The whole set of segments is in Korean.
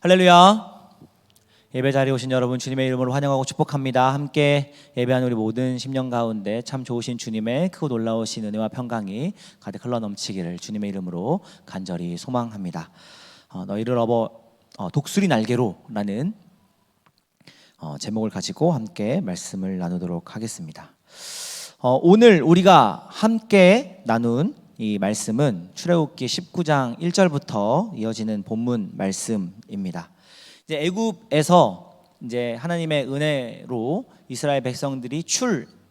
할렐루야. 예배 자리에 오신 여러분 주님의 이름으로 환영하고 축복합니다. 함께 예배하는 우리 모든 심령 가운데 참 좋으신 주님의 크고 놀라우신 은혜와 평강이 가득 흘러넘치기를 주님의 이름으로 간절히 소망합니다. 너희를 업어 독수리 날개로라는 제목을 가지고 함께 말씀을 나누도록 하겠습니다. 오늘 우리가 함께 나눈 이 말씀은 출애굽기 19장 1절부터 이어지는 본문 말씀입니다. 이제 애굽에서 이제 하나님의 은혜로 이스라엘 백성들이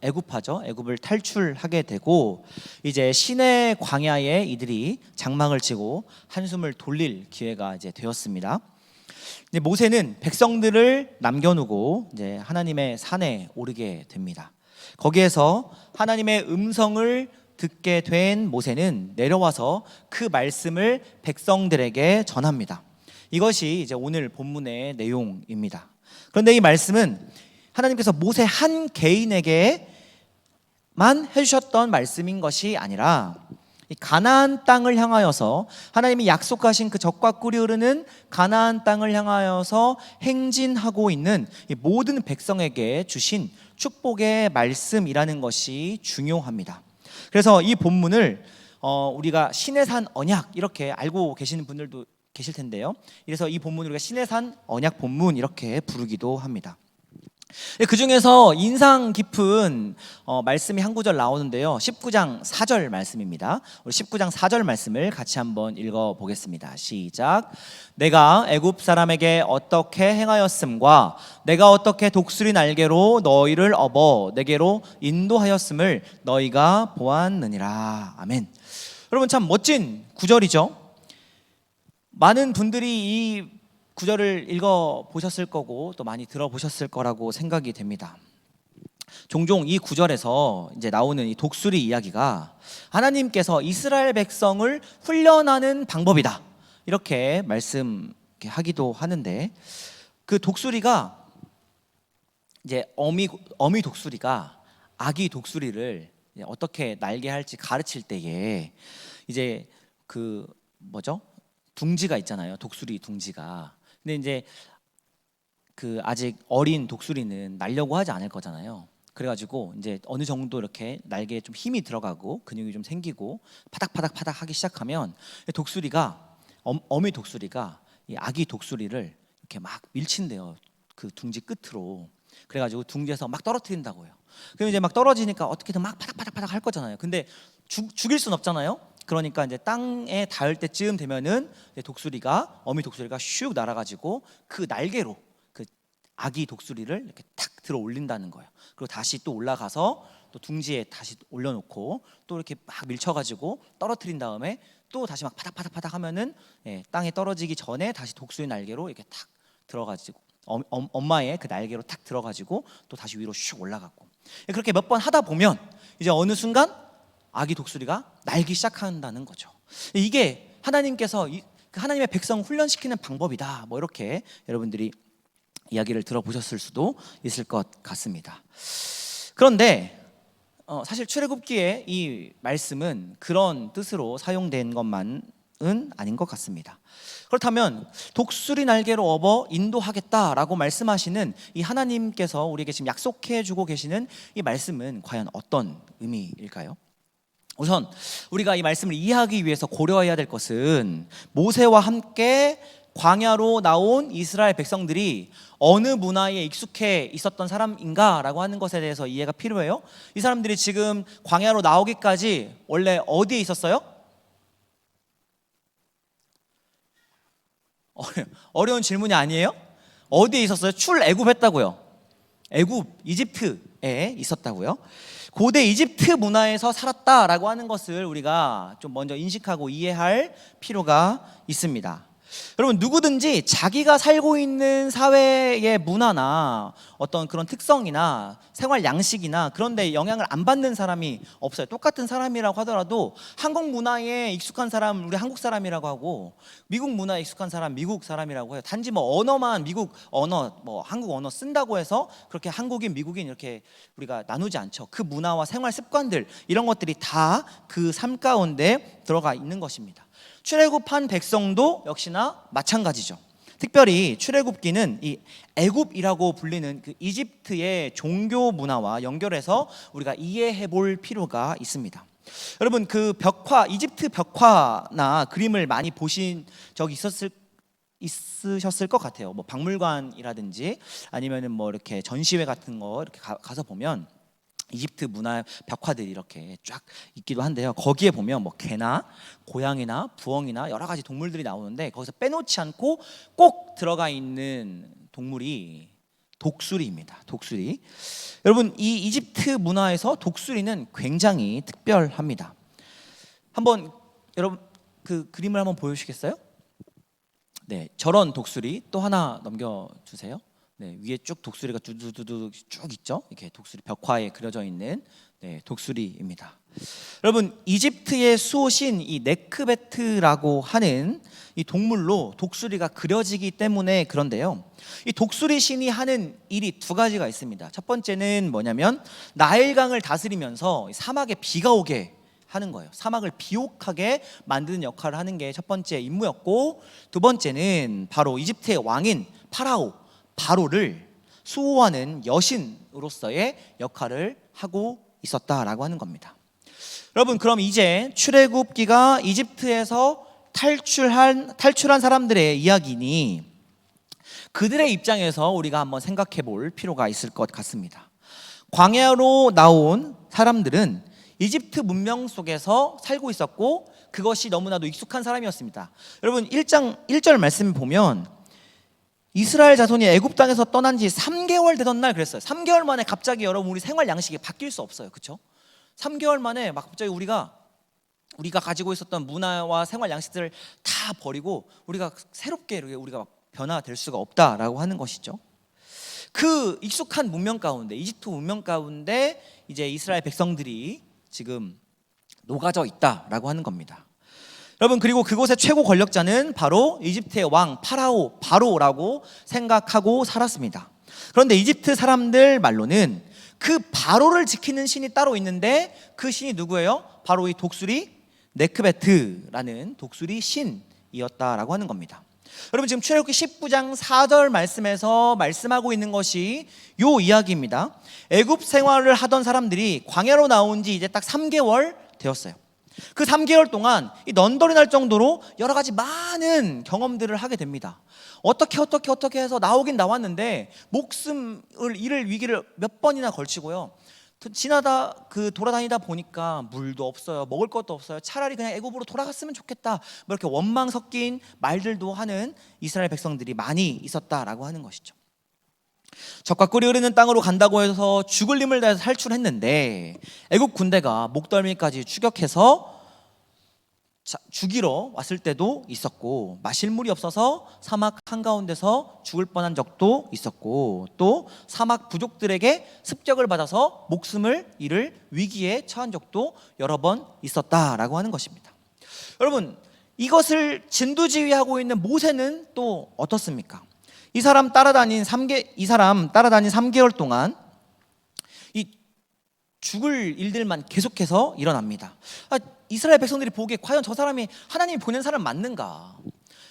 애굽하죠. 애굽을 탈출하게 되고 이제 시내 광야에 이들이 장막을 치고 한숨을 돌릴 기회가 이제 되었습니다. 이제 모세는 백성들을 남겨놓고 이제 하나님의 산에 오르게 됩니다. 거기에서 하나님의 음성을 듣게 된 모세는 내려와서 그 말씀을 백성들에게 전합니다. 이것이 이제 오늘 본문의 내용입니다. 그런데 이 말씀은 하나님께서 모세 한 개인에게만 해주셨던 말씀인 것이 아니라 이 가나안 땅을 향하여서 하나님이 약속하신 그 젖과 꿀이 흐르는 가나안 땅을 향하여서 행진하고 있는 이 모든 백성에게 주신 축복의 말씀이라는 것이 중요합니다. 그래서 이 본문을 우리가 신해산 언약 이렇게 알고 계시는 분들도 계실 텐데요. 그래서 이 본문을 우리가 신해산 언약 본문 이렇게 부르기도 합니다. 그 중에서 인상 깊은 말씀이 한 구절 나오는데요. 19장 4절 말씀입니다. 우리 19장 4절 말씀을 같이 한번 읽어보겠습니다. 시작. 내가 애굽 사람에게 어떻게 행하였음과 내가 어떻게 독수리 날개로 너희를 업어 내게로 인도하였음을 너희가 보았느니라. 아멘. 여러분 참 멋진 구절이죠. 많은 분들이 이 구절을 읽어보셨을 거고 또 많이 들어보셨을 거라고 생각이 됩니다. 종종 이 구절에서 이제 나오는 이 독수리 이야기가 하나님께서 이스라엘 백성을 훈련하는 방법이다 이렇게 말씀하기도 하는데, 그 독수리가 이제 어미 독수리가 아기 독수리를 어떻게 날게 할지 가르칠 때에 이제 그 둥지가 있잖아요. 독수리 둥지가. 근데 이제 그 아직 어린 독수리는 날려고 하지 않을 거잖아요. 그래가지고 이제 어느 정도 이렇게 날개에 좀 힘이 들어가고 근육이 좀 생기고 파닥파닥 하기 시작하면 어미 독수리가 이 아기 독수리를 이렇게 막 밀친대요. 그 둥지 끝으로. 그래가지고 둥지에서 막 떨어뜨린다고요. 그럼 이제 막 떨어지니까 어떻게든 막 파닥파닥 할 거잖아요. 근데 죽일 순 없잖아요. 그러니까 이제 땅에 닿을 때쯤 되면은 어미 독수리가 슉 날아가지고 그 날개로 그 아기 독수리를 이렇게 탁 들어 올린다는 거예요. 그리고 다시 또 올라가서 또 둥지에 다시 올려놓고 또 이렇게 막 밀쳐가지고 떨어뜨린 다음에 또 다시 막 파닥파닥 하면은 땅에 떨어지기 전에 다시 독수리 날개로 이렇게 탁 들어가지고 엄마의 그 날개로 탁 들어가지고 또 다시 위로 슉 올라가고, 그렇게 몇 번 하다 보면 이제 어느 순간 아기 독수리가 날기 시작한다는 거죠. 이게 하나님께서 하나님의 백성 훈련시키는 방법이다. 이렇게 여러분들이 이야기를 들어보셨을 수도 있을 것 같습니다. 그런데 사실 출애굽기의 이 말씀은 그런 뜻으로 사용된 것만은 아닌 것 같습니다. 그렇다면 독수리 날개로 업어 인도하겠다라고 말씀하시는 이 하나님께서 우리에게 지금 약속해 주고 계시는 이 말씀은 과연 어떤 의미일까요? 우선 우리가 이 말씀을 이해하기 위해서 고려해야 될 것은 모세와 함께 광야로 나온 이스라엘 백성들이 어느 문화에 익숙해 있었던 사람인가라고 하는 것에 대해서 이해가 필요해요. 이 사람들이 지금 광야로 나오기까지 원래 어디에 있었어요? 어려운 질문이 아니에요? 어디에 있었어요? 출애굽했다고요. 이집트에 있었다고요. 고대 이집트 문화에서 살았다라고 하는 것을 우리가 좀 먼저 인식하고 이해할 필요가 있습니다. 여러분, 누구든지 자기가 살고 있는 사회의 문화나 어떤 그런 특성이나 생활 양식이나 그런 데 영향을 안 받는 사람이 없어요. 똑같은 사람이라고 하더라도 한국 문화에 익숙한 사람 우리 한국 사람이라고 하고, 미국 문화에 익숙한 사람 미국 사람이라고 해요. 단지 언어만 미국 언어 한국 언어 쓴다고 해서 그렇게 한국인 미국인 이렇게 우리가 나누지 않죠. 그 문화와 생활 습관들 이런 것들이 다 그 삶 가운데 들어가 있는 것입니다. 출애굽한 백성도 역시나 마찬가지죠. 특별히 출애굽기는 이 애굽이라고 불리는 그 이집트의 종교 문화와 연결해서 우리가 이해해 볼 필요가 있습니다. 여러분, 그 벽화, 이집트 벽화나 그림을 많이 보신 적 있으셨을 것 같아요. 뭐 박물관이라든지 아니면은 뭐 이렇게 전시회 같은 거 이렇게 가서 보면 이집트 문화 벽화들이 이렇게 쫙 있기도 한데요. 거기에 보면 뭐 개나 고양이나 부엉이나 여러 가지 동물들이 나오는데 거기서 빼놓지 않고 꼭 들어가 있는 동물이 독수리입니다. 독수리. 여러분, 이 이집트 문화에서 독수리는 굉장히 특별합니다. 한번 여러분 그 그림을 한번 보여주시겠어요? 네, 저런 독수리 또 하나 넘겨주세요. 네, 위에 쭉 독수리가 두두두두 쭉 있죠. 이렇게 독수리 벽화에 그려져 있는 독수리입니다. 여러분, 이집트의 수호신 이 네크베트라고 하는 이 동물로 독수리가 그려지기 때문에 그런데요. 이 독수리 신이 하는 일이 두 가지가 있습니다. 첫 번째는 뭐냐면 나일강을 다스리면서 사막에 비가 오게 하는 거예요. 사막을 비옥하게 만드는 역할을 하는 게 첫 번째 임무였고, 두 번째는 바로 이집트의 왕인 바로를 수호하는 여신으로서의 역할을 하고 있었다라고 하는 겁니다. 여러분, 그럼 이제 출애굽기가 이집트에서 탈출한 사람들의 이야기니 그들의 입장에서 우리가 한번 생각해 볼 필요가 있을 것 같습니다. 광야로 나온 사람들은 이집트 문명 속에서 살고 있었고 그것이 너무나도 익숙한 사람이었습니다. 여러분, 1장 1절 말씀을 보면 이스라엘 자손이 애굽 땅에서 떠난 지 3개월 되던 날 그랬어요. 3개월 만에 갑자기 여러분 우리 생활 양식이 바뀔 수 없어요. 그렇죠? 3개월 만에 막 갑자기 우리가 가지고 있었던 문화와 생활 양식들을 다 버리고 우리가 새롭게 우리가 변화될 수가 없다라고 하는 것이죠. 그 익숙한 문명 가운데, 이집트 문명 가운데 이제 이스라엘 백성들이 지금 녹아져 있다라고 하는 겁니다. 여러분, 그리고 그곳의 최고 권력자는 바로 이집트의 왕 바로라고 생각하고 살았습니다. 그런데 이집트 사람들 말로는 그 바로를 지키는 신이 따로 있는데 그 신이 누구예요? 바로 이 독수리 네크베트라는 독수리 신이었다라고 하는 겁니다. 여러분, 지금 출애굽기 19장 4절 말씀에서 말씀하고 있는 것이 요 이야기입니다. 애굽 생활을 하던 사람들이 광야로 나온 지 이제 딱 3개월 되었어요. 그 3개월 동안 이 넌더리 날 정도로 여러 가지 많은 경험들을 하게 됩니다. 어떻게 해서 나오긴 나왔는데 목숨을 잃을 위기를 몇 번이나 걸치고요. 돌아다니다 보니까 물도 없어요. 먹을 것도 없어요. 차라리 그냥 애굽으로 돌아갔으면 좋겠다. 뭐 이렇게 원망 섞인 말들도 하는 이스라엘 백성들이 많이 있었다라고 하는 것이죠. 젖과 꿀이 흐르는 땅으로 간다고 해서 죽을 힘을 다해서 탈출했는데 애굽 군대가 목덜미까지 추격해서 죽이러 왔을 때도 있었고, 마실 물이 없어서 사막 한가운데서 죽을 뻔한 적도 있었고, 또 사막 부족들에게 습격을 받아서 목숨을 잃을 위기에 처한 적도 여러 번 있었다라고 하는 것입니다. 여러분, 이것을 진두지휘하고 있는 모세는 또 어떻습니까? 이 사람 따라다닌 3개월 동안 이 죽을 일들만 계속해서 일어납니다. 이스라엘 백성들이 보기에 과연 저 사람이 하나님이 보낸 사람 맞는가?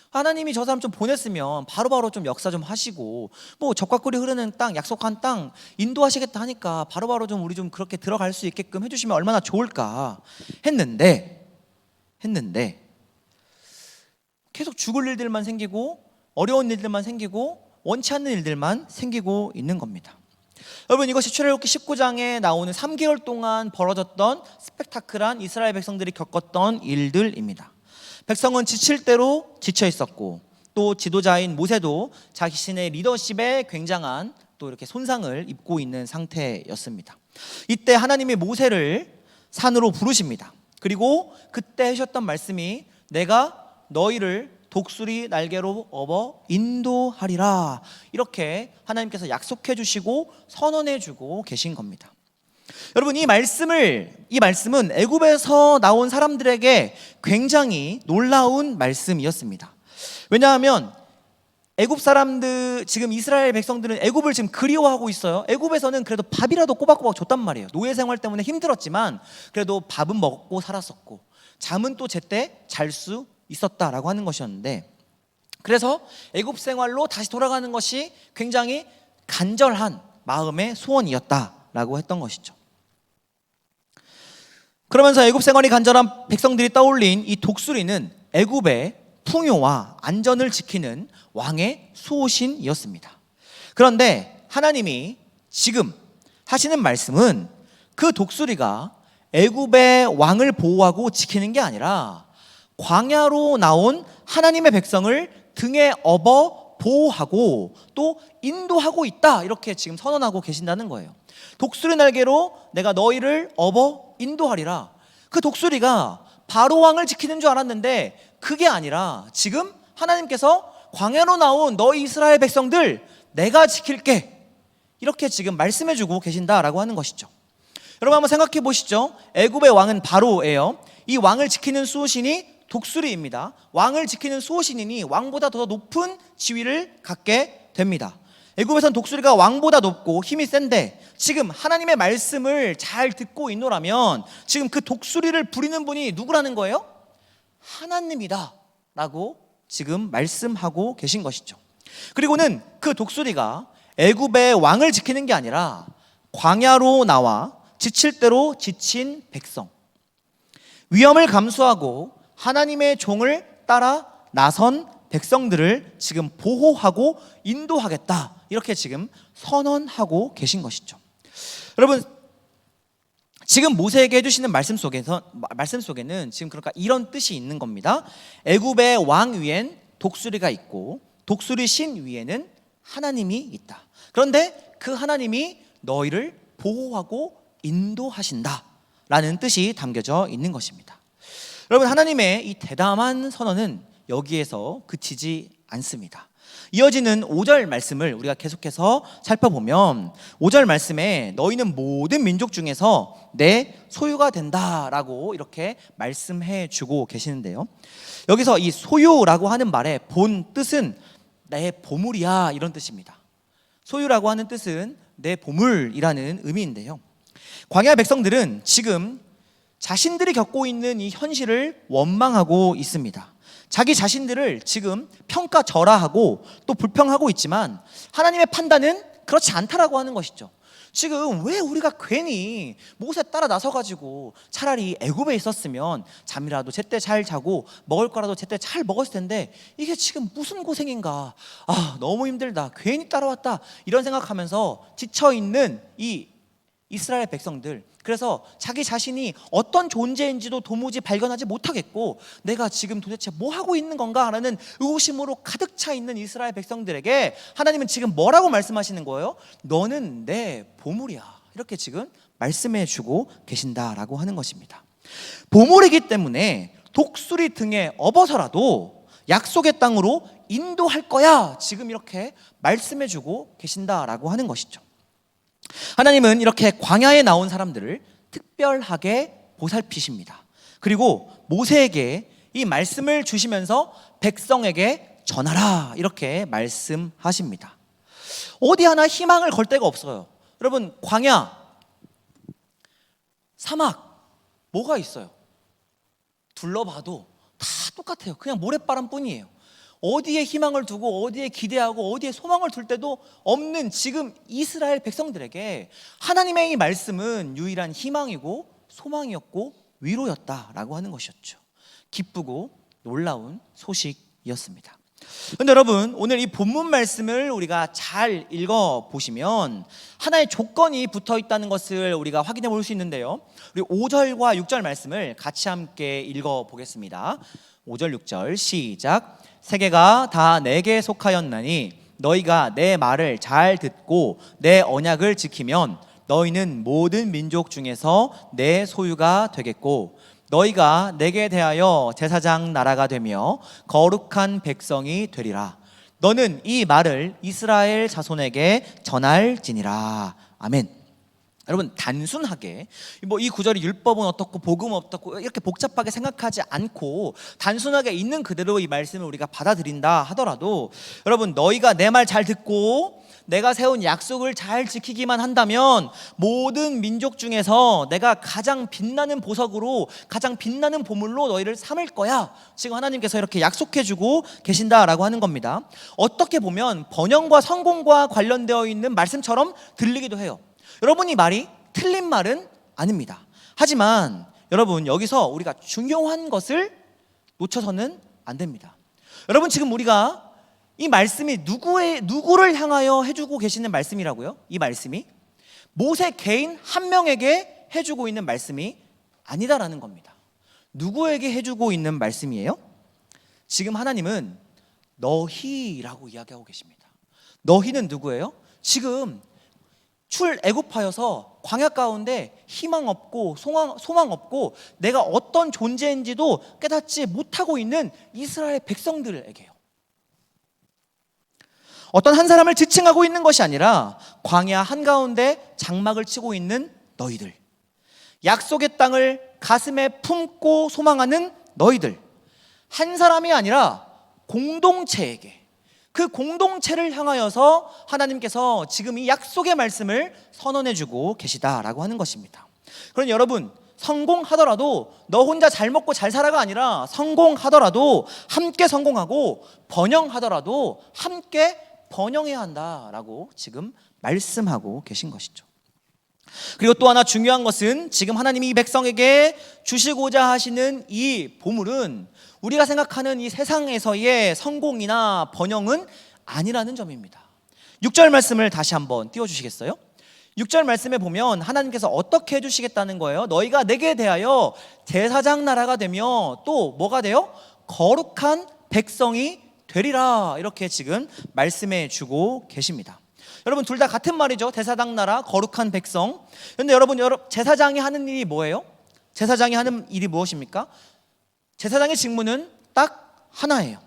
하나님이 저 사람 좀 보냈으면 바로바로 좀 역사 좀 하시고, 뭐 젖과 꿀이 흐르는 땅, 약속한 땅 인도하시겠다 하니까 바로바로 좀 우리 좀 그렇게 들어갈 수 있게끔 해주시면 얼마나 좋을까 했는데 계속 죽을 일들만 생기고 어려운 일들만 생기고 원치 않는 일들만 생기고 있는 겁니다. 여러분, 이것이 출애굽기 19장에 나오는 3개월 동안 벌어졌던 스펙타클한 이스라엘 백성들이 겪었던 일들입니다. 백성은 지칠 대로 지쳐 있었고, 또 지도자인 모세도 자신의 리더십에 굉장한 또 이렇게 손상을 입고 있는 상태였습니다. 이때 하나님이 모세를 산으로 부르십니다. 그리고 그때 하셨던 말씀이 내가 너희를 독수리 날개로 업어 인도하리라, 이렇게 하나님께서 약속해 주시고 선언해 주고 계신 겁니다. 여러분, 이 말씀은 애굽에서 나온 사람들에게 굉장히 놀라운 말씀이었습니다. 왜냐하면 애굽 사람들, 지금 이스라엘 백성들은 애굽을 지금 그리워하고 있어요. 애굽에서는 그래도 밥이라도 꼬박꼬박 줬단 말이에요. 노예 생활 때문에 힘들었지만 그래도 밥은 먹고 살았었고 잠은 또 제때 잘 수 있었다라고 하는 것이었는데, 그래서 애굽 생활로 다시 돌아가는 것이 굉장히 간절한 마음의 소원이었다라고 했던 것이죠. 그러면서 애굽 생활이 간절한 백성들이 떠올린 이 독수리는 애굽의 풍요와 안전을 지키는 왕의 수호신이었습니다. 그런데 하나님이 지금 하시는 말씀은 그 독수리가 애굽의 왕을 보호하고 지키는 게 아니라 광야로 나온 하나님의 백성을 등에 업어 보호하고 또 인도하고 있다, 이렇게 지금 선언하고 계신다는 거예요. 독수리 날개로 내가 너희를 업어 인도하리라. 그 독수리가 바로 왕을 지키는 줄 알았는데 그게 아니라 지금 하나님께서 광야로 나온 너희 이스라엘 백성들 내가 지킬게, 이렇게 지금 말씀해주고 계신다라고 하는 것이죠. 여러분 한번 생각해 보시죠. 애굽의 왕은 바로예요. 이 왕을 지키는 수호신이 독수리입니다. 왕을 지키는 수호신이니 왕보다 더 높은 지위를 갖게 됩니다. 애굽에선 독수리가 왕보다 높고 힘이 센데 지금 하나님의 말씀을 잘 듣고 있노라면 지금 그 독수리를 부리는 분이 누구라는 거예요? 하나님이다 라고 지금 말씀하고 계신 것이죠. 그리고는 그 독수리가 애굽의 왕을 지키는 게 아니라 광야로 나와 지칠 대로 지친 백성, 위험을 감수하고 하나님의 종을 따라 나선 백성들을 지금 보호하고 인도하겠다, 이렇게 지금 선언하고 계신 것이죠. 여러분 지금 모세에게 해주시는 말씀 속에는 지금 그러니까 이런 뜻이 있는 겁니다. 애굽의 왕 위엔 독수리가 있고 독수리 신 위에는 하나님이 있다. 그런데 그 하나님이 너희를 보호하고 인도하신다 라는 뜻이 담겨져 있는 것입니다. 여러분 하나님의 이 대담한 선언은 여기에서 그치지 않습니다. 이어지는 5절 말씀을 우리가 계속해서 살펴보면 5절 말씀에 너희는 모든 민족 중에서 내 소유가 된다라고 이렇게 말씀해 주고 계시는데요, 여기서 이 소유라고 하는 말의 본 뜻은 내 보물이야, 이런 뜻입니다. 소유라고 하는 뜻은 내 보물이라는 의미인데요, 광야 백성들은 지금 자신들이 겪고 있는 이 현실을 원망하고 있습니다. 자기 자신들을 지금 평가절하하고 또 불평하고 있지만 하나님의 판단은 그렇지 않다라고 하는 것이죠. 지금 왜 우리가 괜히 모세 따라 나서가지고 차라리 애굽에 있었으면 잠이라도 제때 잘 자고 먹을 거라도 제때 잘 먹었을 텐데 이게 지금 무슨 고생인가, 너무 힘들다, 괜히 따라왔다, 이런 생각하면서 지쳐있는 이 이스라엘 백성들, 그래서 자기 자신이 어떤 존재인지도 도무지 발견하지 못하겠고 내가 지금 도대체 뭐 하고 있는 건가 라는 의구심으로 가득 차 있는 이스라엘 백성들에게 하나님은 지금 뭐라고 말씀하시는 거예요? 너는 내 보물이야, 이렇게 지금 말씀해 주고 계신다라고 하는 것입니다. 보물이기 때문에 독수리 등에 업어서라도 약속의 땅으로 인도할 거야, 지금 이렇게 말씀해 주고 계신다라고 하는 것이죠. 하나님은 이렇게 광야에 나온 사람들을 특별하게 보살피십니다. 그리고 모세에게 이 말씀을 주시면서 백성에게 전하라, 이렇게 말씀하십니다. 어디 하나 희망을 걸 데가 없어요. 여러분 광야, 사막 뭐가 있어요? 둘러봐도 다 똑같아요. 그냥 모래바람 뿐이에요. 어디에 희망을 두고 어디에 기대하고 어디에 소망을 둘 때도 없는 지금 이스라엘 백성들에게 하나님의 이 말씀은 유일한 희망이고 소망이었고 위로였다라고 하는 것이었죠. 기쁘고 놀라운 소식이었습니다. 그런데 여러분 오늘 이 본문 말씀을 우리가 잘 읽어보시면 하나의 조건이 붙어 있다는 것을 우리가 확인해 볼 수 있는데요, 우리 5절과 6절 말씀을 같이 함께 읽어보겠습니다. 5절 6절 시작. 세계가 다 내게 속하였나니 너희가 내 말을 잘 듣고 내 언약을 지키면 너희는 모든 민족 중에서 내 소유가 되겠고 너희가 내게 대하여 제사장 나라가 되며 거룩한 백성이 되리라. 너는 이 말을 이스라엘 자손에게 전할지니라. 아멘. 여러분, 단순하게 뭐 이 구절이 율법은 어떻고 복음은 어떻고 이렇게 복잡하게 생각하지 않고 단순하게 있는 그대로 이 말씀을 우리가 받아들인다 하더라도, 여러분, 너희가 내 말 잘 듣고 내가 세운 약속을 잘 지키기만 한다면 모든 민족 중에서 내가 가장 빛나는 보석으로, 가장 빛나는 보물로 너희를 삼을 거야. 지금 하나님께서 이렇게 약속해주고 계신다라고 하는 겁니다. 어떻게 보면 번영과 성공과 관련되어 있는 말씀처럼 들리기도 해요. 여러분, 이 말이 틀린 말은 아닙니다. 하지만 여러분, 여기서 우리가 중요한 것을 놓쳐서는 안 됩니다. 여러분, 지금 우리가 이 말씀이 누구를 향하여 해주고 계시는 말씀이라고요? 이 말씀이 모세 개인 한 명에게 해주고 있는 말씀이 아니다라는 겁니다. 누구에게 해주고 있는 말씀이에요? 지금 하나님은 너희라고 이야기하고 계십니다. 너희는 누구예요? 지금 출애굽하여서 광야 가운데 희망 없고 소망 없고 내가 어떤 존재인지도 깨닫지 못하고 있는 이스라엘 백성들에게요. 어떤 한 사람을 지칭하고 있는 것이 아니라 광야 한가운데 장막을 치고 있는 너희들, 약속의 땅을 가슴에 품고 소망하는 너희들, 한 사람이 아니라 공동체에게, 그 공동체를 향하여서 하나님께서 지금 이 약속의 말씀을 선언해주고 계시다라고 하는 것입니다. 그러니 여러분, 성공하더라도 너 혼자 잘 먹고 잘 살아가 아니라 성공하더라도 함께 성공하고 번영하더라도 함께 번영해야 한다라고 지금 말씀하고 계신 것이죠. 그리고 또 하나 중요한 것은 지금 하나님이 이 백성에게 주시고자 하시는 이 보물은 우리가 생각하는 이 세상에서의 성공이나 번영은 아니라는 점입니다. 6절 말씀을 다시 한번 띄워주시겠어요? 6절 말씀에 보면 하나님께서 어떻게 해주시겠다는 거예요? 너희가 내게 대하여 제사장 나라가 되며 또 뭐가 돼요? 거룩한 백성이 되리라, 이렇게 지금 말씀해 주고 계십니다. 여러분, 둘 다 같은 말이죠. 제사장 나라, 거룩한 백성. 그런데 여러분, 제사장이 하는 일이 뭐예요? 제사장이 하는 일이 무엇입니까? 제사장의 직무는 딱 하나예요.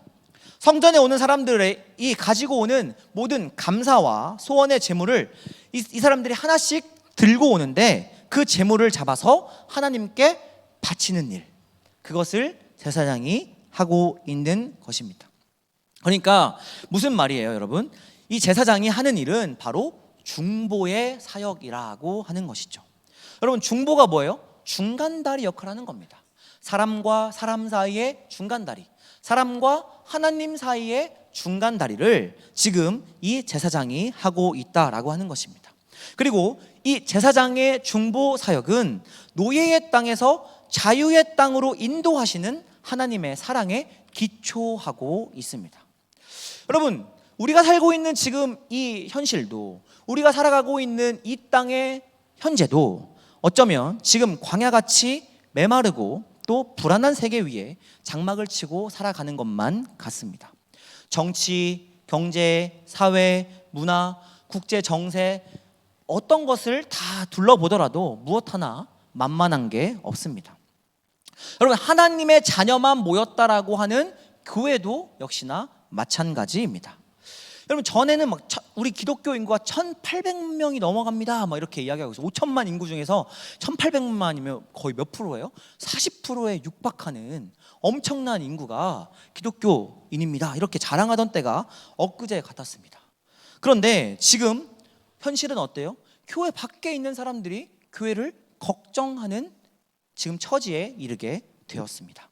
성전에 오는 사람들이 가지고 오는 모든 감사와 소원의 제물을 이 사람들이 하나씩 들고 오는데 그 제물을 잡아서 하나님께 바치는 일, 그것을 제사장이 하고 있는 것입니다. 그러니까 무슨 말이에요, 여러분? 이 제사장이 하는 일은 바로 중보의 사역이라고 하는 것이죠. 여러분, 중보가 뭐예요? 중간다리 역할을 하는 겁니다. 사람과 사람 사이의 중간다리, 사람과 하나님 사이의 중간다리를 지금 이 제사장이 하고 있다라고 하는 것입니다. 그리고 이 제사장의 중보 사역은 노예의 땅에서 자유의 땅으로 인도하시는 하나님의 사랑에 기초하고 있습니다. 여러분, 우리가 살고 있는 지금 이 현실도, 우리가 살아가고 있는 이 땅의 현재도 어쩌면 지금 광야같이 메마르고 또 불안한 세계 위에 장막을 치고 살아가는 것만 같습니다. 정치, 경제, 사회, 문화, 국제 정세, 어떤 것을 다 둘러보더라도 무엇 하나 만만한 게 없습니다. 여러분, 하나님의 자녀만 모였다라고 하는 교회도 역시나 마찬가지입니다. 여러분, 전에는 막 우리 기독교 인구가 1,800명이 넘어갑니다, 막 이렇게 이야기하고 있어요. 5천만 인구 중에서 1,800만이면 거의 몇 프로예요? 40%에 육박하는 엄청난 인구가 기독교인입니다, 이렇게 자랑하던 때가 엊그제 같았습니다. 그런데 지금 현실은 어때요? 교회 밖에 있는 사람들이 교회를 걱정하는 지금 처지에 이르게 되었습니다.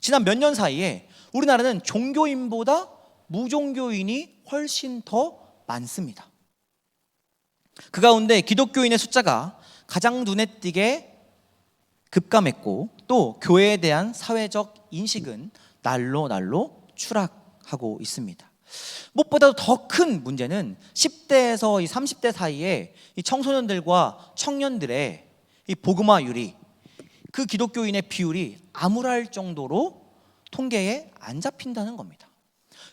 지난 몇 년 사이에 우리나라는 종교인보다 무종교인이 훨씬 더 많습니다. 그 가운데 기독교인의 숫자가 가장 눈에 띄게 급감했고 또 교회에 대한 사회적 인식은 날로 추락하고 있습니다. 무엇보다도 더 큰 문제는 10대에서 이 30대 사이에 이 청소년들과 청년들의 이 복음화율이, 그 기독교인의 비율이 암울할 정도로 통계에 안 잡힌다는 겁니다.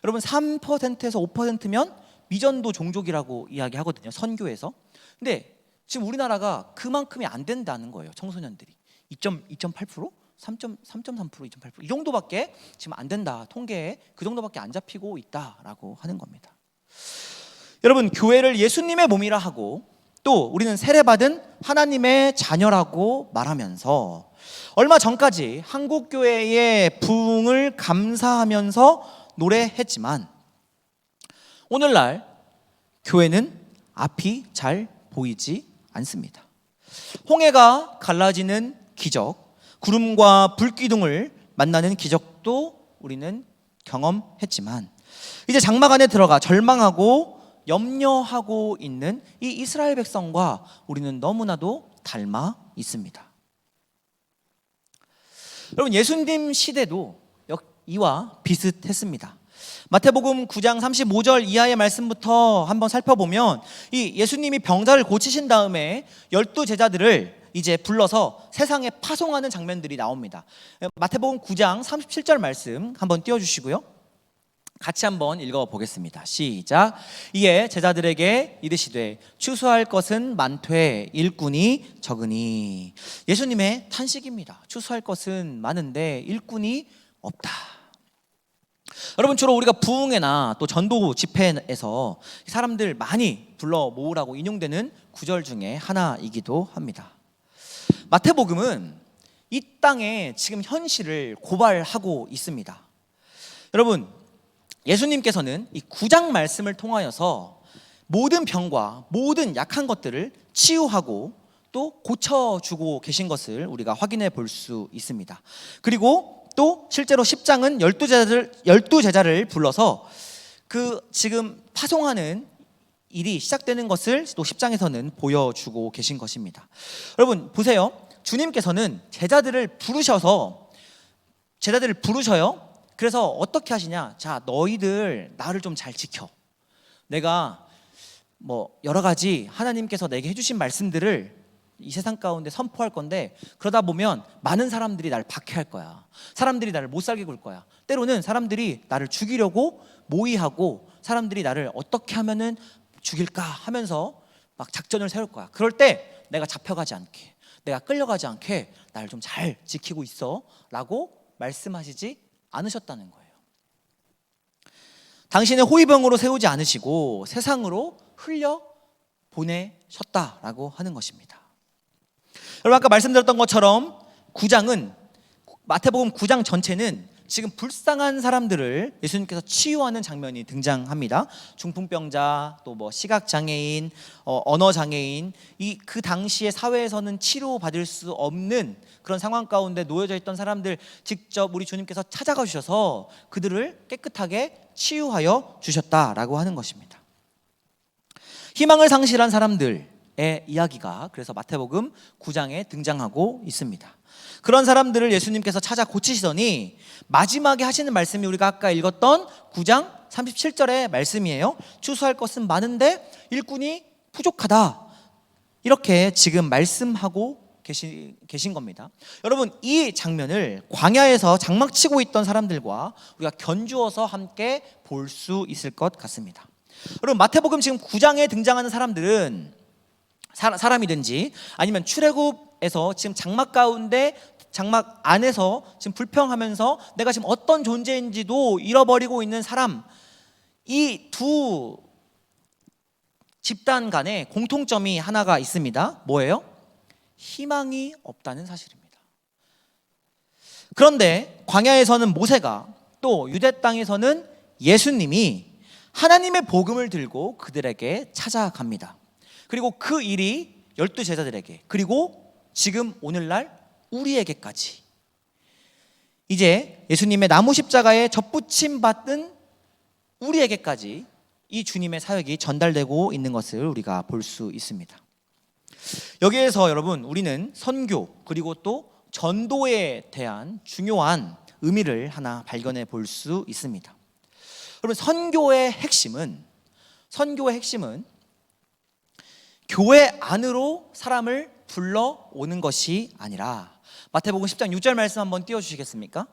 여러분, 3%에서 5%면 미전도 종족이라고 이야기하거든요, 선교에서. 근데 지금 우리나라가 그만큼이 안 된다는 거예요. 청소년들이 2.8%? 3.3%, 2.8% 이 정도밖에 지금 안 된다. 통계에 그 정도밖에 안 잡히고 있다라고 하는 겁니다. 여러분, 교회를 예수님의 몸이라 하고 또 우리는 세례받은 하나님의 자녀라고 말하면서 얼마 전까지 한국교회의 부흥을 감사하면서 노래했지만 오늘날 교회는 앞이 잘 보이지 않습니다. 홍해가 갈라지는 기적, 구름과 불기둥을 만나는 기적도 우리는 경험했지만 이제 장막 안에 들어가 절망하고 염려하고 있는 이 이스라엘 백성과 우리는 너무나도 닮아 있습니다. 여러분, 예수님 시대도 이와 비슷했습니다. 마태복음 9장 35절 이하의 말씀부터 한번 살펴보면 이 예수님이 병자를 고치신 다음에 12제자들을 이제 불러서 세상에 파송하는 장면들이 나옵니다. 마태복음 9장 37절 말씀 한번 띄워주시고요. 같이 한번 읽어보겠습니다. 시작. 이에 제자들에게 이르시되 추수할 것은 많되 일꾼이 적으니. 예수님의 탄식입니다. 추수할 것은 많은데 일꾼이 없다. 여러분, 주로 우리가 부흥회나 또 전도 집회에서 사람들 많이 불러 모으라고 인용되는 구절 중에 하나이기도 합니다. 마태복음은 이 땅의 지금 현실을 고발하고 있습니다. 여러분, 예수님께서는 이 9장 말씀을 통하여서 모든 병과 모든 약한 것들을 치유하고 또 고쳐주고 계신 것을 우리가 확인해 볼 수 있습니다. 그리고 또 실제로 10장은 12제자를 불러서 그 지금 파송하는 일이 시작되는 것을 또 10장에서는 보여주고 계신 것입니다. 여러분 보세요. 주님께서는 제자들을 부르셔요. 그래서 어떻게 하시냐? 자, 너희들 나를 좀 잘 지켜. 내가 여러 가지 하나님께서 내게 해주신 말씀들을 이 세상 가운데 선포할 건데 그러다 보면 많은 사람들이 나를 박해할 거야. 사람들이 나를 못 살게 굴 거야. 때로는 사람들이 나를 죽이려고 모의하고 사람들이 나를 어떻게 하면은 죽일까 하면서 막 작전을 세울 거야. 그럴 때 내가 잡혀가지 않게, 내가 끌려가지 않게 나를 좀 잘 지키고 있어 라고 말씀하시지 않으셨다는 거예요. 당신의 호위병으로 세우지 않으시고 세상으로 흘려 보내셨다라고 하는 것입니다. 여러분, 아까 말씀드렸던 것처럼 9장은 마태복음 9장 전체는 지금 불쌍한 사람들을 예수님께서 치유하는 장면이 등장합니다. 중풍병자, 또 시각장애인, 언어장애인, 그 당시의 사회에서는 치료받을 수 없는 그런 상황 가운데 놓여져 있던 사람들 직접 우리 주님께서 찾아가 주셔서 그들을 깨끗하게 치유하여 주셨다라고 하는 것입니다. 희망을 상실한 사람들의 이야기가 그래서 마태복음 9장에 등장하고 있습니다. 그런 사람들을 예수님께서 찾아 고치시더니 마지막에 하시는 말씀이 우리가 아까 읽었던 9장 37절의 말씀이에요. 추수할 것은 많은데 일꾼이 부족하다. 이렇게 지금 말씀하고 계신 겁니다. 여러분, 이 장면을 광야에서 장막치고 있던 사람들과 우리가 견주어서 함께 볼 수 있을 것 같습니다. 여러분, 마태복음 지금 9장에 등장하는 사람들은 사람이든지 아니면 출애굽에서 지금 장막 가운데 장막 안에서 지금 불평하면서 내가 지금 어떤 존재인지도 잃어버리고 있는 사람, 이 두 집단 간에 공통점이 하나가 있습니다. 뭐예요? 희망이 없다는 사실입니다. 그런데 광야에서는 모세가 또 유대 땅에서는 예수님이 하나님의 복음을 들고 그들에게 찾아갑니다. 그리고 그 일이 12제자들에게 그리고 지금 오늘날 우리에게까지 이제 예수님의 나무 십자가에 접붙임 받은 우리에게까지 이 주님의 사역이 전달되고 있는 것을 우리가 볼 수 있습니다. 여기에서 여러분, 우리는 선교 그리고 또 전도에 대한 중요한 의미를 하나 발견해 볼 수 있습니다. 여러분, 선교의 핵심은 교회 안으로 사람을 불러오는 것이 아니라 마태복음 10장 6절 말씀 한번 띄워주시겠습니까?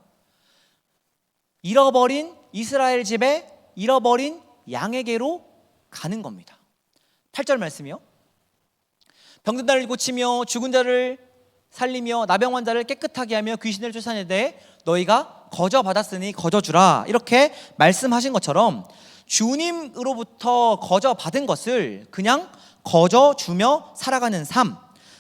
잃어버린 이스라엘 집에 잃어버린 양에게로 가는 겁니다. 8절 말씀이요. 병든 자를 고치며 죽은 자를 살리며 나병 환자를 깨끗하게 하며 귀신을 쫓아내되 너희가 거저 받았으니 거저 주라. 이렇게 말씀하신 것처럼 주님으로부터 거저 받은 것을 그냥 거저 주며 살아가는 삶,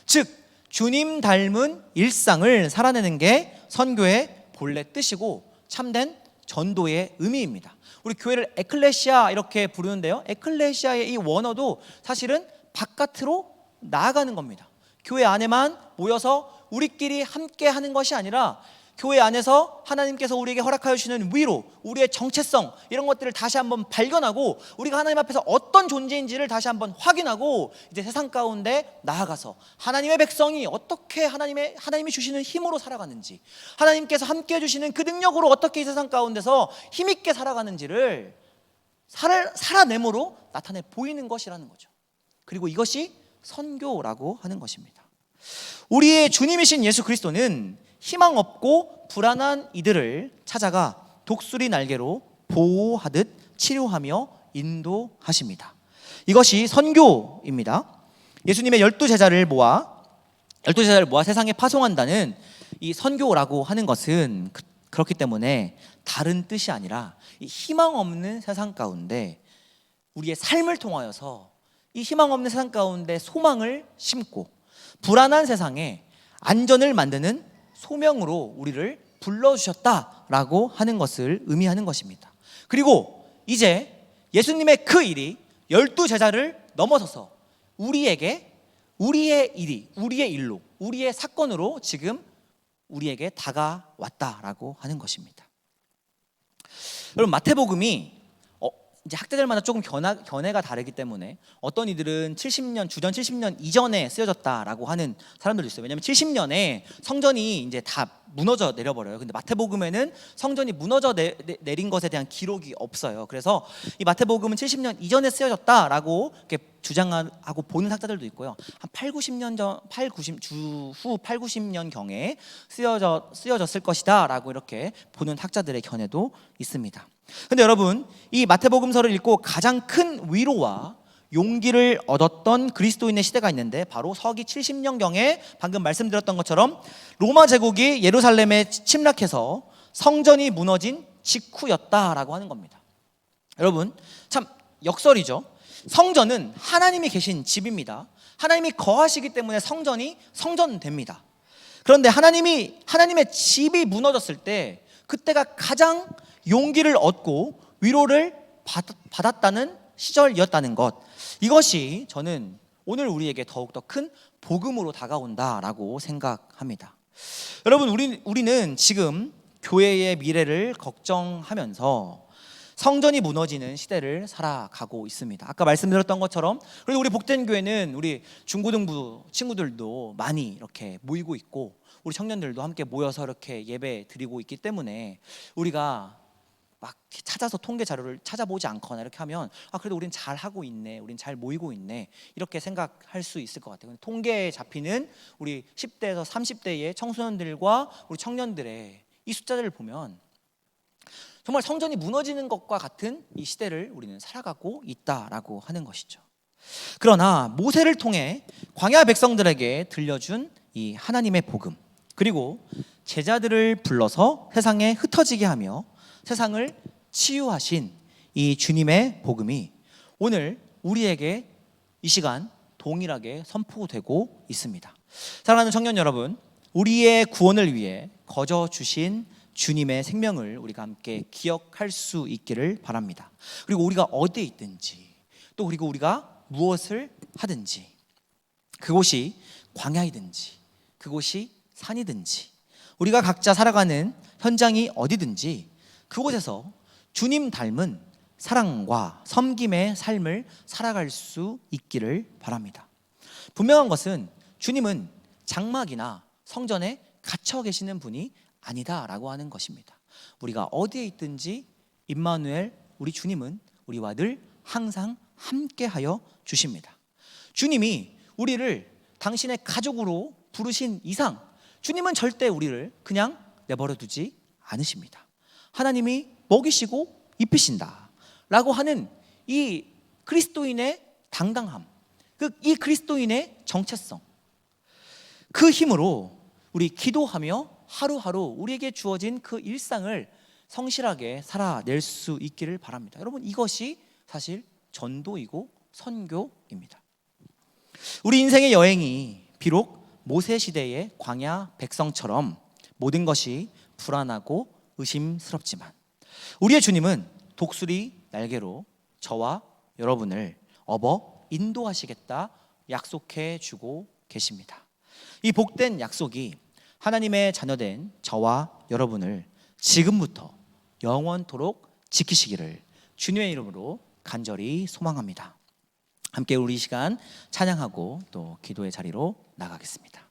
즉 주님 닮은 일상을 살아내는 게 선교의 본래 뜻이고 참된 전도의 의미입니다. 우리 교회를 에클레시아 이렇게 부르는데요, 에클레시아의 이 원어도 사실은 바깥으로 나아가는 겁니다. 교회 안에만 모여서 우리끼리 함께 하는 것이 아니라 교회 안에서 하나님께서 우리에게 허락하여 주시는 위로, 우리의 정체성, 이런 것들을 다시 한번 발견하고 우리가 하나님 앞에서 어떤 존재인지를 다시 한번 확인하고 이제 세상 가운데 나아가서 하나님의 백성이 어떻게 하나님이 주시는 힘으로 살아가는지, 하나님께서 함께 해주시는 그 능력으로 어떻게 이 세상 가운데서 힘있게 살아가는지를 살아내므로 나타내 보이는 것이라는 거죠. 그리고 이것이 선교라고 하는 것입니다. 우리의 주님이신 예수 그리스도는 희망 없고 불안한 이들을 찾아가 독수리 날개로 보호하듯 치료하며 인도하십니다. 이것이 선교입니다. 예수님의 12제자를 모아 세상에 파송한다는 이 선교라고 하는 것은 그렇기 때문에 다른 뜻이 아니라 이 희망 없는 세상 가운데 우리의 삶을 통하여서 이 희망 없는 세상 가운데 소망을 심고 불안한 세상에 안전을 만드는 소명으로 우리를 불러주셨다라고 하는 것을 의미하는 것입니다. 그리고 이제 예수님의 그 일이 12제자를 넘어서서 우리의 일로, 우리의 사건으로 지금 우리에게 다가왔다라고 하는 것입니다. 여러분, 마태복음이 이제 학자들마다 조금 견해가 다르기 때문에 어떤 이들은 주전 70년 이전에 쓰여졌다라고 하는 사람들도 있어요. 왜냐하면 70년에 성전이 이제 다 무너져 내려버려요. 근데 마태복음에는 성전이 무너져 내린 것에 대한 기록이 없어요. 그래서 이 마태복음은 70년 이전에 쓰여졌다라고 이렇게 주장하고 보는 학자들도 있고요. 한 8,90년 경에 쓰여졌을 것이다라고 이렇게 보는 학자들의 견해도 있습니다. 근데 여러분, 이 마태복음서를 읽고 가장 큰 위로와 용기를 얻었던 그리스도인의 시대가 있는데 바로 서기 70년경에 방금 말씀드렸던 것처럼 로마 제국이 예루살렘에 침략해서 성전이 무너진 직후였다라고 하는 겁니다. 여러분, 참 역설이죠. 성전은 하나님이 계신 집입니다. 하나님이 거하시기 때문에 성전됩니다. 그런데 하나님의 집이 무너졌을 때 그때가 가장 용기를 얻고 위로를 받았다는 시절이었다는 것, 이것이 저는 오늘 우리에게 더욱더 큰 복음으로 다가온다라고 생각합니다. 여러분, 우리는 지금 교회의 미래를 걱정하면서 성전이 무너지는 시대를 살아가고 있습니다. 아까 말씀드렸던 것처럼, 그리고 우리 복된 교회는 우리 중고등부 친구들도 많이 이렇게 모이고 있고 우리 청년들도 함께 모여서 이렇게 예배 드리고 있기 때문에 우리가 막 찾아서 통계 자료를 찾아보지 않거나 이렇게 하면 그래도 우린 잘 하고 있네, 우린 잘 모이고 있네, 이렇게 생각할 수 있을 것 같아요. 통계에 잡히는 우리 10대에서 30대의 청소년들과 우리 청년들의 이 숫자들을 보면 정말 성전이 무너지는 것과 같은 이 시대를 우리는 살아가고 있다라고 하는 것이죠. 그러나 모세를 통해 광야 백성들에게 들려준 이 하나님의 복음, 그리고 제자들을 불러서 세상에 흩어지게 하며 세상을 치유하신 이 주님의 복음이 오늘 우리에게 이 시간 동일하게 선포되고 있습니다. 사랑하는 청년 여러분, 우리의 구원을 위해 거저 주신 주님의 생명을 우리가 함께 기억할 수 있기를 바랍니다. 그리고 우리가 어디에 있든지, 또 그리고 우리가 무엇을 하든지, 그곳이 광야이든지 그곳이 산이든지 우리가 각자 살아가는 현장이 어디든지 그곳에서 주님 닮은 사랑과 섬김의 삶을 살아갈 수 있기를 바랍니다. 분명한 것은 주님은 장막이나 성전에 갇혀 계시는 분이 아니다라고 하는 것입니다. 우리가 어디에 있든지 임마누엘, 우리 주님은 우리와 늘 항상 함께하여 주십니다. 주님이 우리를 당신의 가족으로 부르신 이상 주님은 절대 우리를 그냥 내버려 두지 않으십니다. 하나님이 먹이시고 입히신다 라고 하는 이 그리스도인의 당당함, 이 그리스도인의 정체성, 그 힘으로 우리 기도하며 하루하루 우리에게 주어진 그 일상을 성실하게 살아낼 수 있기를 바랍니다. 여러분, 이것이 사실 전도이고 선교입니다. 우리 인생의 여행이 비록 모세 시대의 광야 백성처럼 모든 것이 불안하고 의심스럽지만 우리의 주님은 독수리 날개로 저와 여러분을 업어 인도하시겠다 약속해 주고 계십니다. 이 복된 약속이 하나님의 자녀된 저와 여러분을 지금부터 영원토록 지키시기를 주님의 이름으로 간절히 소망합니다. 함께 우리 이 시간 찬양하고 또 기도의 자리로 나가겠습니다.